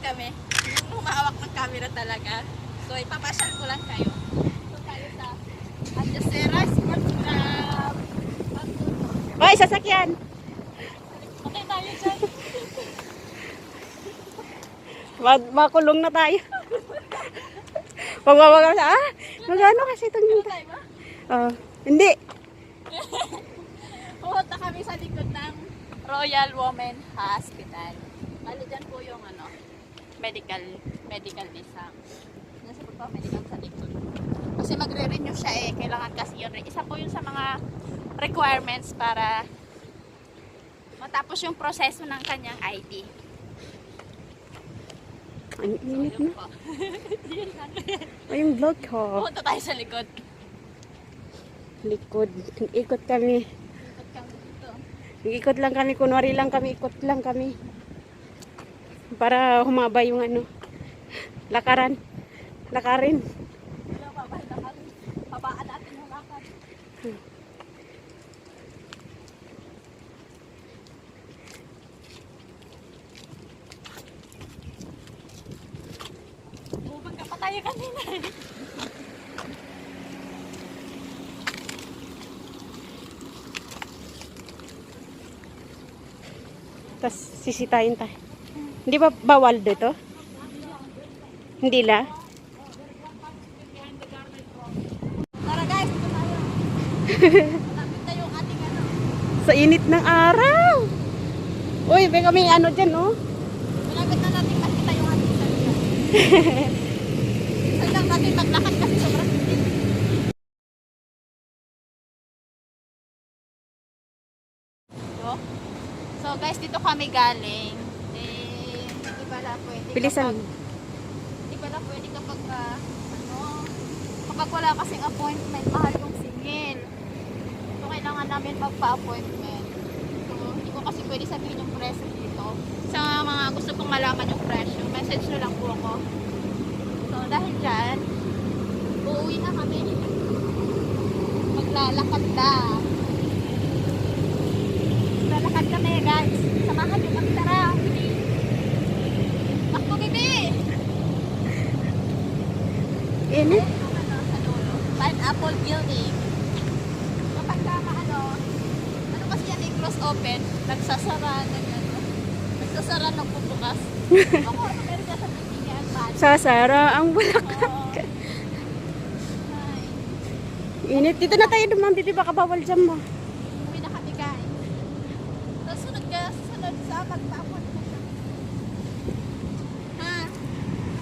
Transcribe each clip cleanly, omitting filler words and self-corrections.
kami. Yung humahawak ng camera talaga. So, ipapasyal ko lang kayo. So, tayo sa Adjacera Sports Club. Hoy, sasakyan! Okay tayo dyan. Makulong na tayo. Pagwawagan sa, magano kasi itong Ano yun. tayo ba? Hindi. Pumunta kami sa likod ng Royal Women Hospital. Bali dyan po yung medical visa. Nasa po pa medical sa likod. Kasi magre-renew siya eh. Kailangan kasi yun. Isa po yun sa mga requirements para matapos yung proseso ng kanyang ID. Ang init Yun na. po. Ay, yung vlog ko. Pumunta tayo sa likod. Likod. Ikot kami. Likod kami dito. Ikot lang kami. Kunwari lang kami. Ikot lang kami. Para humaba yung lakaran. Lakarin. Wala pa ba? Babaan natin yung lakad. Bumag ka pa tayo kanina eh. Tapos sisitayin tayo. Hindi ba bawal dito? Hindi la? Tara guys, ito tayo. Malapit na yung ating Sa init ng araw. Uy, may kami dyan, oh. malapit na natin makita yung ating sarili. Isa lang natin maglakad kasi sobrang init. So guys, dito kami galing. Hindi pala pwede. Bilisan. Hindi pala pwede kapag kapag wala kasing appointment, mahal yung singil. So kailangan namin magpa-appointment. So hindi ko kasi pwede sabihin yung presyo dito. Sa mga gusto pong malaman yung presyo, message nyo lang po ako. So dahil dyan, uuwi na kami. Maglalakad na. Maglalakad kami guys. Samahan nyo kami, tara. Takbo bibi! Init? Pineapple Building. Kapag ano kasi yan yung close open, nagsasara nagsasara ng bubukas. Ako, meron dyan sa building yan, man. Sasara ang bulaklak. Ay, Init. Dito na tayo dumaan. Dito baka bawal dyan mo. uwi na kami guys. Tapos sunod sa magpa-appointment. Ha?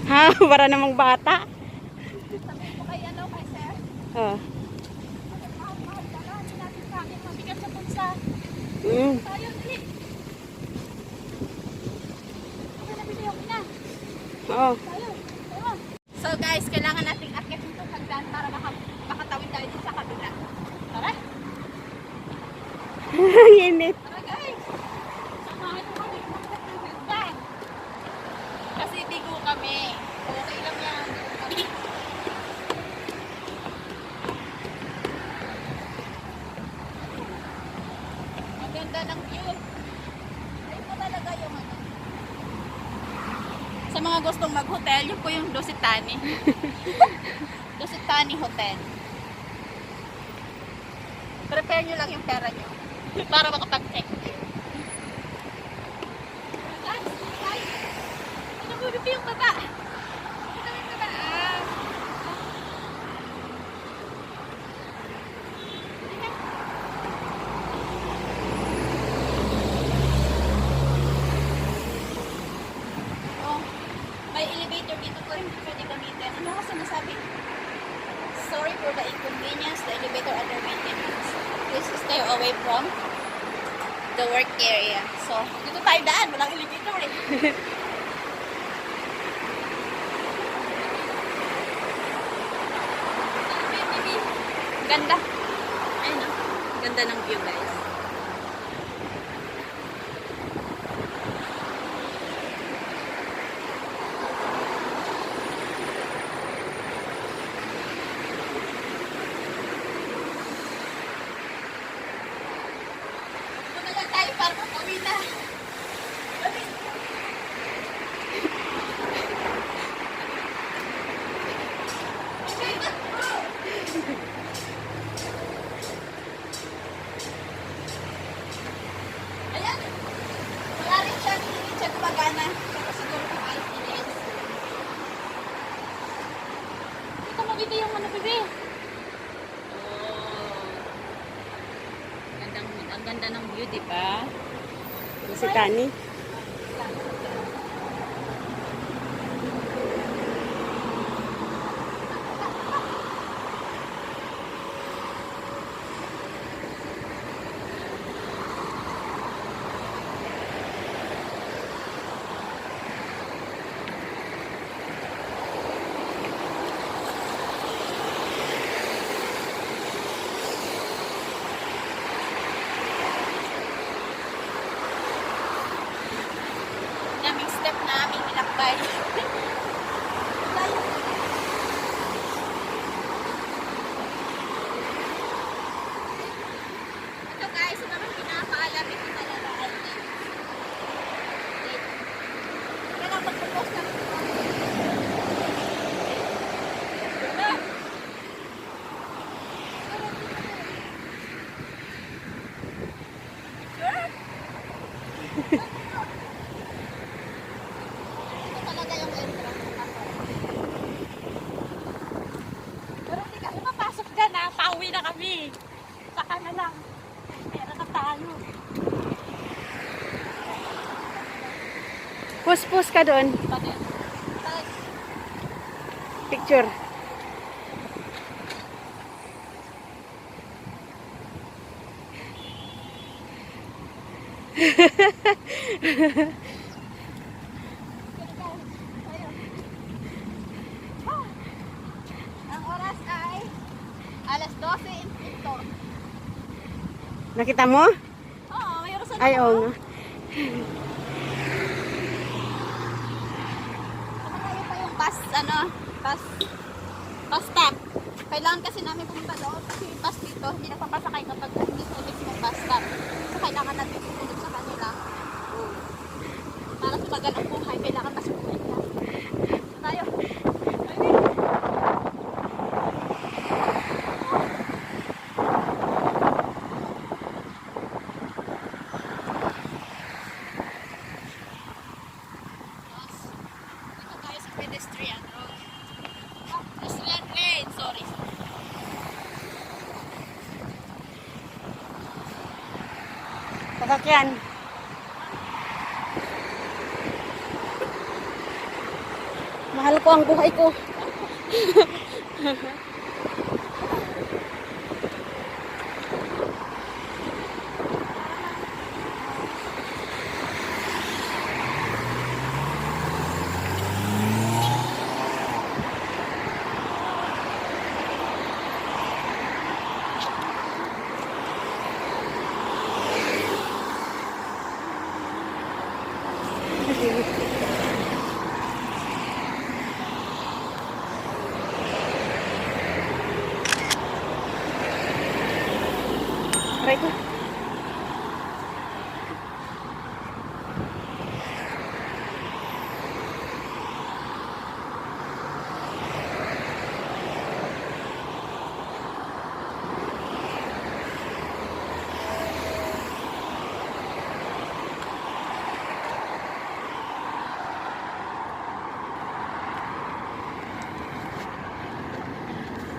Ha? Para namang bata. Sabihin ko kay kay sir. Oh. Mahal ka, hindi natin kami mabigat sa punsa. Mm. Tayo, dali. Okay na video na. Oo. So guys, kailangan nating akyat yung hagdan para makatawid tayo dito sa kabila. Tara! Ang init. Tara guys! Samahan mo kami umakyat ng hagdan. Kasi bigo kami. Okay lang yan. Ang ganda ng view. Ayun po talaga yung sa mga gustong mag-hotel, yun po yung Lusitani. Lusitani Hotel. Prepare nyo lang yung pera nyo para makapag-check. Ano mo yung baba? Ano yung baba? Oh, may elevator dito po rin pwede gamitin. Ano kasi nasabi? Sorry for the inconvenience. The elevator under maintenance. Please stay away from the work area. So, dito tayo daan. Walang elevator eh. Ganda. Ayun o. Ganda ng view guys. Punta lang tayo para makauwi na. di ba? Si Tani. Naming step na aming nilakbay. Ito guys, ito naman pinapaalam ito talaga ay late. Kaya lang magpo-post na ito. Ito talaga yung entrance. Pero hindi kami papasok dyan ha. Pauwi na kami. Saka na lang. Pera na tayo. Pus ka doon. Pati. Picture. Ang oras ay alas 12 ito. Nakita mo? Oo, mayroon sa Ay, oo nga. Malayo pa yung bus, bus stop. Kailangan kasi namin pumunta doon kasi yung bus dito, hindi napapasakay kapag hindi sa mismong bus stop. So, kailangan natin susunod sa kanila. Para sumagal ang buhay, kailangan masubuhin ka. Tayo. Dito tayo sa pedestrian road. Pedestrian lane, sorry. Sasakyan. Mahal ko ang buhay ko. Aray ko.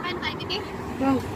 Kain tayo, Titi. Oh.